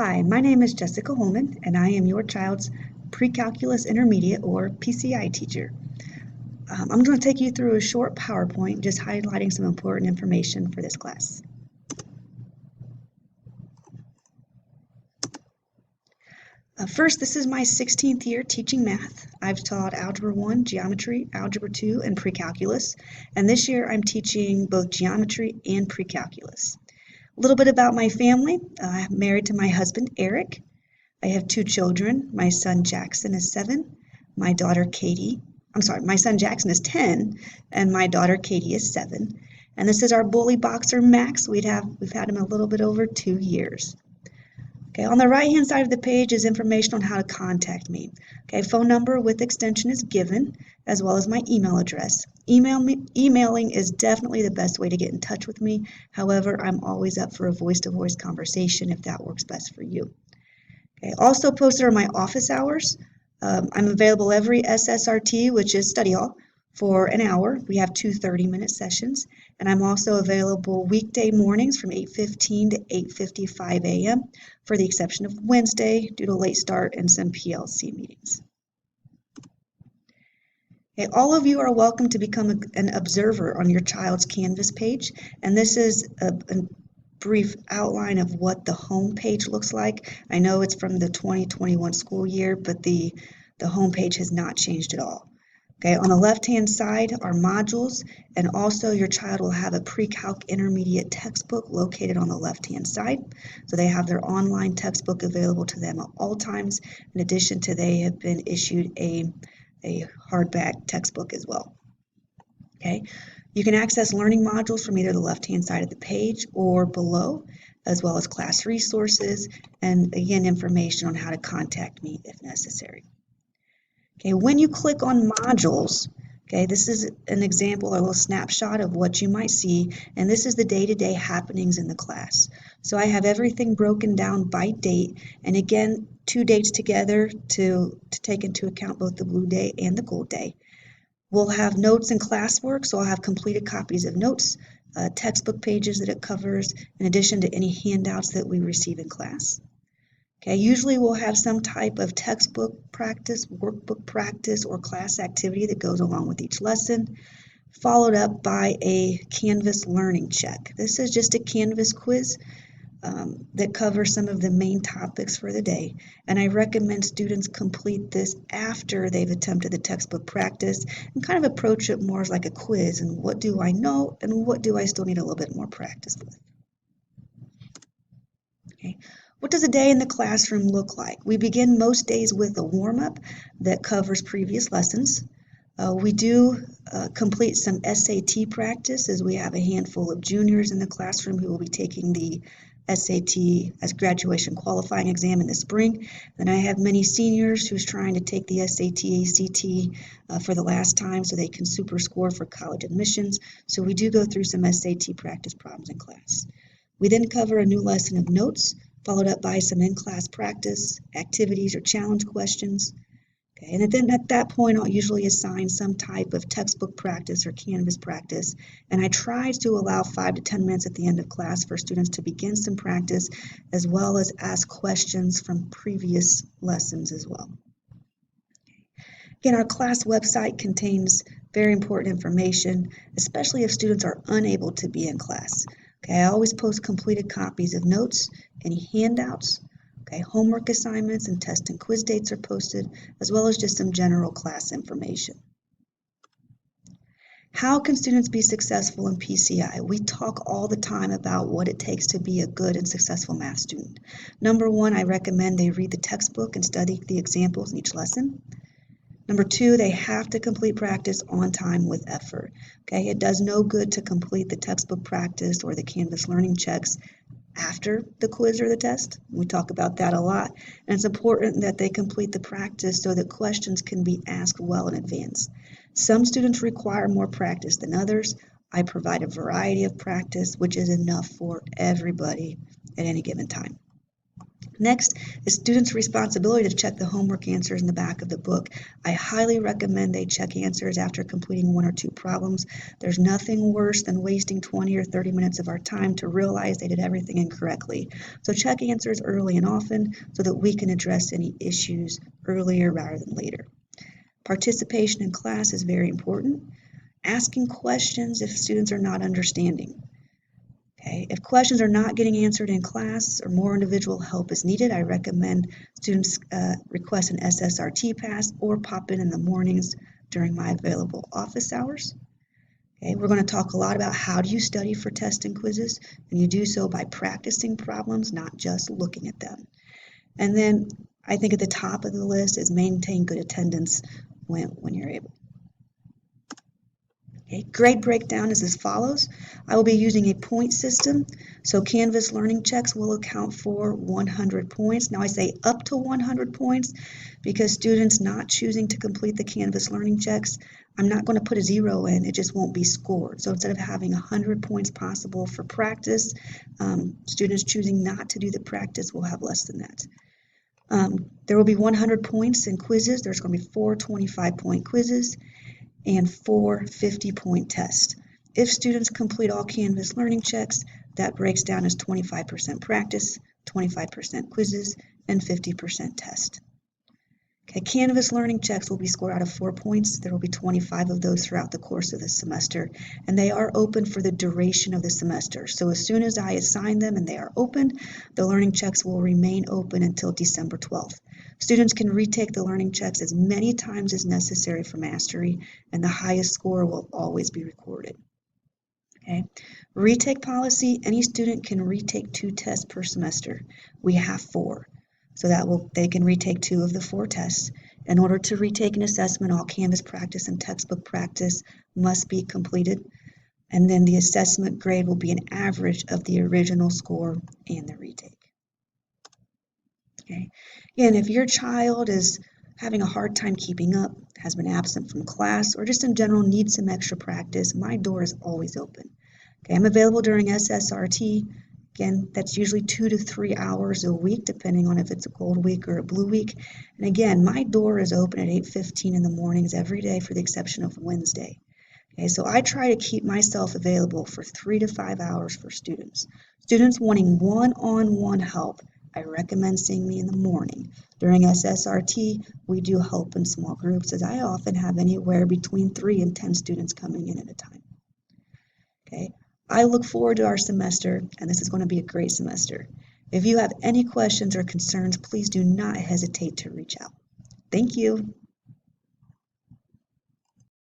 Hi, my name is Jessica Holman, and I am your child's Pre-Calculus Intermediate, or PCI teacher. I'm going to take you through a short PowerPoint just highlighting some important information for this class. First, this is my 16th year teaching math. I've taught Algebra 1, Geometry, Algebra 2, and Pre-Calculus, and this year I'm teaching both Geometry and Pre-Calculus. A little bit about my family. I'm married to my husband, Eric. I have two children. My son Jackson is 7. My son Jackson is 10, and my daughter Katie is 7. And this is our bully boxer Max. We've had him a little bit over 2 years. Okay, on the right-hand side of the page is information on how to contact me. Okay, phone number with extension is given, as well as my email address. Emailing is definitely the best way to get in touch with me. However, I'm always up for a voice-to-voice conversation if that works best for you. Okay, also posted are my office hours. I'm available every SSRT, which is study hall, for an hour. We have 2 30-minute sessions, and I'm also available weekday mornings from 8:15 to 8:55 a.m. for the exception of Wednesday due to late start and some PLC meetings. Okay, all of you are welcome to become an observer on your child's Canvas page, and this is a brief outline of what the home page looks like. I know it's from the 2021 school year, but the home page has not changed at all. Okay, on the left-hand side are modules, and also your child will have a pre-calc intermediate textbook located on the left-hand side. So they have their online textbook available to them at all times. In addition to, they have been issued a hardback textbook as well. Okay, you can access learning modules from either the left-hand side of the page or below, as well as class resources, and again, information on how to contact me if necessary. Okay, when you click on modules, okay, this is an example, a little snapshot of what you might see, and this is the day-to-day happenings in the class. So I have everything broken down by date, and again, 2 dates together to take into account both the blue day and the gold day. We'll have notes and classwork, so I'll have completed copies of notes, textbook pages that it covers, in addition to any handouts that we receive in class. Okay, usually we'll have some type of textbook practice, workbook practice, or class activity that goes along with each lesson, followed up by a Canvas learning check. This is just a Canvas quiz that covers some of the main topics for the day, and I recommend students complete this after they've attempted the textbook practice and kind of approach it more as like a quiz, and what do I know and what do I still need a little bit more practice with. Okay. What does a day in the classroom look like? We begin most days with a warm-up that covers previous lessons. We do complete some SAT practice, as we have a handful of juniors in the classroom who will be taking the SAT as graduation qualifying exam in the spring. Then I have many seniors who's trying to take the SAT, ACT for the last time so they can super score for college admissions. So we do go through some SAT practice problems in class. We then cover a new lesson of notes, followed up by some in-class practice, activities, or challenge questions. Okay, and then at that point, I'll usually assign some type of textbook practice or Canvas practice, and I try to allow 5 to 10 minutes at the end of class for students to begin some practice, as well as ask questions from previous lessons as well. Again, our class website contains very important information, especially if students are unable to be in class. Okay, I always post completed copies of notes, any handouts, okay, homework assignments, and test and quiz dates are posted, as well as just some general class information. How can students be successful in PCI? We talk all the time about what it takes to be a good and successful math student. Number 1, I recommend they read the textbook and study the examples in each lesson. Number 2, they have to complete practice on time with effort. Okay, it does no good to complete the textbook practice or the Canvas learning checks after the quiz or the test. We talk about that a lot, and it's important that they complete the practice so that questions can be asked well in advance. Some students require more practice than others. I provide a variety of practice, which is enough for everybody at any given time. Next is students' responsibility to check the homework answers in the back of the book. I highly recommend they check answers after completing 1 or 2 problems. There's nothing worse than wasting 20 or 30 minutes of our time to realize they did everything incorrectly. So check answers early and often so that we can address any issues earlier rather than later. Participation in class is very important. Asking questions if students are not understanding. Okay. If questions are not getting answered in class or more individual help is needed, I recommend students request an SSRT pass or pop in the mornings during my available office hours. Okay. We're going to talk a lot about how do you study for tests and quizzes, and you do so by practicing problems, not just looking at them. And then I think at the top of the list is maintain good attendance when you're able. Okay, grade breakdown is as follows. I will be using a point system, so Canvas learning checks will account for 100 points. Now I say up to 100 points because students not choosing to complete the Canvas learning checks, I'm not going to put a 0 in, it just won't be scored. So instead of having 100 points possible for practice, students choosing not to do the practice will have less than that. There will be 100 points in quizzes. There's going to be 4 25-point quizzes and 4 50-point tests. If students complete all Canvas learning checks, that breaks down as 25% practice, 25% quizzes, and 50% test. Okay, Canvas learning checks will be scored out of 4 points. There will be 25 of those throughout the course of the semester, and they are open for the duration of the semester. So as soon as I assign them and they are open, the learning checks will remain open until December 12th. Students can retake the learning checks as many times as necessary for mastery, and the highest score will always be recorded. Okay. Retake policy, any student can retake 2 tests per semester. We have 4. So they can retake 2 of the 4 tests. In order to retake an assessment, all Canvas practice and textbook practice must be completed. And then the assessment grade will be an average of the original score and the retake. Okay. Again, if your child is having a hard time keeping up, has been absent from class, or just in general needs some extra practice, my door is always open. Okay, I'm available during SSRT. Again, that's usually 2 to 3 hours a week, depending on if it's a gold week or a blue week. And again, my door is open at 8:15 in the mornings every day for the exception of Wednesday. Okay, so I try to keep myself available for 3 to 5 hours for students. Students wanting one-on-one help, I recommend seeing me in the morning. During SSRT, we do help in small groups, as I often have anywhere between 3 and 10 students coming in at a time. Okay, I look forward to our semester, and this is going to be a great semester. If you have any questions or concerns, please do not hesitate to reach out. Thank you.